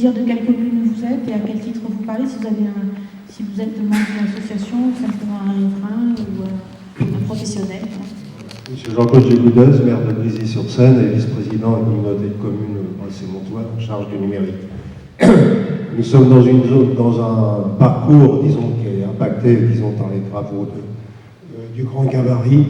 dire de quelle commune vous êtes et à quel titre vous parlez, si vous êtes membre d'une association, simplement un riverain ou un professionnel. Monsieur Jean-Claude Gégoudez, maire de Brézy-sur-Seine et vice-président de la communauté de communes Bressé-Montois en charge du numérique. Nous sommes dans une zone, dans un parcours, disons, qui est impacté, disons, par les travaux du grand gabarit.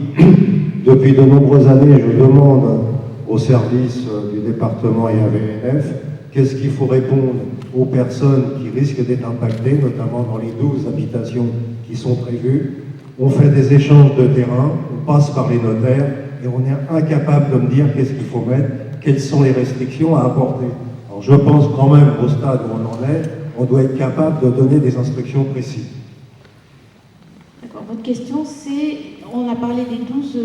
Depuis de nombreuses années, je demande au service du département et à VNF qu'est-ce qu'il faut répondre aux personnes qui risquent d'être impactées, notamment dans les 12 habitations qui sont prévues. On fait des échanges de terrain, on passe par les notaires et on est incapable de me dire qu'est-ce qu'il faut mettre, quelles sont les restrictions à apporter. Alors je pense quand même au stade où on en est, on doit être capable de donner des instructions précises. D'accord. Votre question, c'est, on a parlé des 12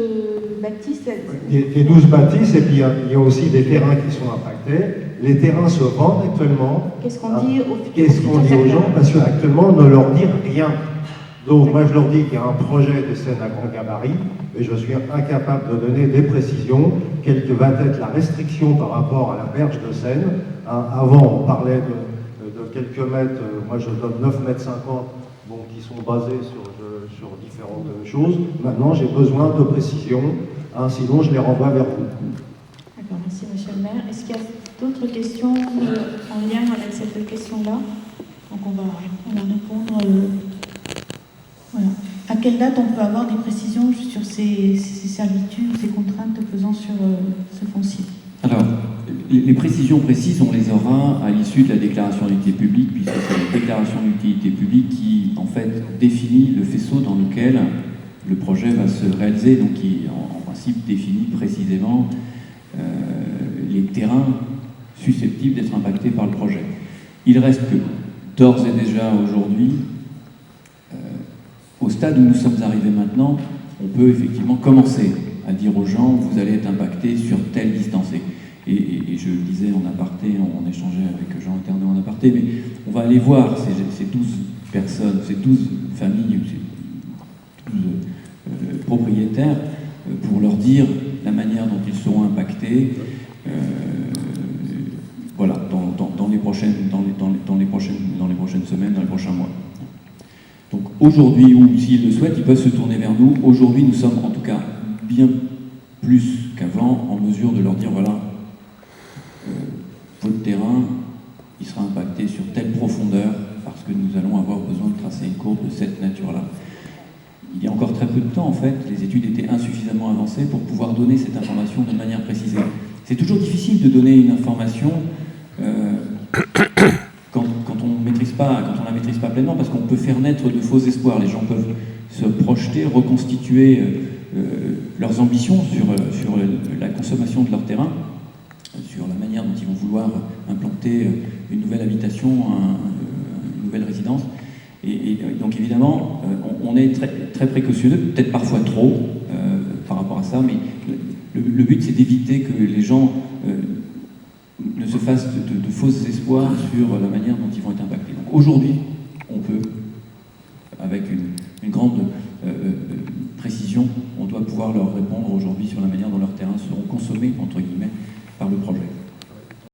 bâtisses. Des 12 bâtisses, et puis il y a aussi des terrains qui sont impactés. Les terrains se vendent actuellement. Qu'est-ce qu'on dit aux gens? Parce qu'actuellement, on ne leur dit rien. Donc moi je leur dis qu'il y a un projet de Seine à grand gabarit, mais je suis incapable de donner des précisions, quelle que va être la restriction par rapport à la berge de Seine. Avant on parlait de quelques mètres, moi je donne 9,50 mètres, bon, qui sont basés sur différentes choses. Maintenant j'ai besoin de précisions, sinon je les renvoie vers vous. D'accord, merci monsieur le maire. Est-ce qu'il y a d'autres questions en lien avec cette question-là? Donc on va répondre. Voilà. À quelle date on peut avoir des précisions sur ces servitudes, ces contraintes pesant sur ce foncier? Alors, les précisions précises, on les aura à l'issue de la déclaration d'utilité publique, puisque c'est la déclaration d'utilité publique qui, en fait, définit le faisceau dans lequel le projet va se réaliser, donc qui, en principe, définit précisément les terrains susceptibles d'être impactés par le projet. Il reste que, d'ores et déjà aujourd'hui, au stade où nous sommes arrivés maintenant, on peut effectivement commencer à dire aux gens, vous allez être impactés sur telle distance. Et je le disais en aparté, on échangeait avec Jean Internet en aparté, mais on va aller voir ces 12 personnes, ces 12 familles, ces 12 propriétaires, pour leur dire la manière dont ils seront impactés, voilà, dans les prochaines semaines, dans les prochains mois. Donc aujourd'hui, ou s'ils le souhaitent, ils peuvent se tourner vers nous. Aujourd'hui, nous sommes en tout cas bien plus qu'avant en mesure de leur dire, voilà, votre terrain, il sera impacté sur telle profondeur parce que nous allons avoir besoin de tracer une courbe de cette nature-là. Il y a encore très peu de temps, en fait, les études étaient insuffisamment avancées pour pouvoir donner cette information de manière précisée. C'est toujours difficile de donner une information quand on la maîtrise pas pleinement, parce qu'on peut faire naître de faux espoirs. Les gens peuvent se projeter, reconstituer leurs ambitions sur la consommation de leur terrain, sur la manière dont ils vont vouloir implanter une nouvelle habitation, une nouvelle résidence. Et donc évidemment, on est très, très précautionneux, peut-être parfois trop par rapport à ça, mais le but c'est d'éviter que les gens ne se fassent de faux espoirs sur la manière dont ils vont être impactés. Donc aujourd'hui, on peut, avec une grande précision, on doit pouvoir leur répondre aujourd'hui sur la manière dont leurs terrains seront consommés, entre guillemets,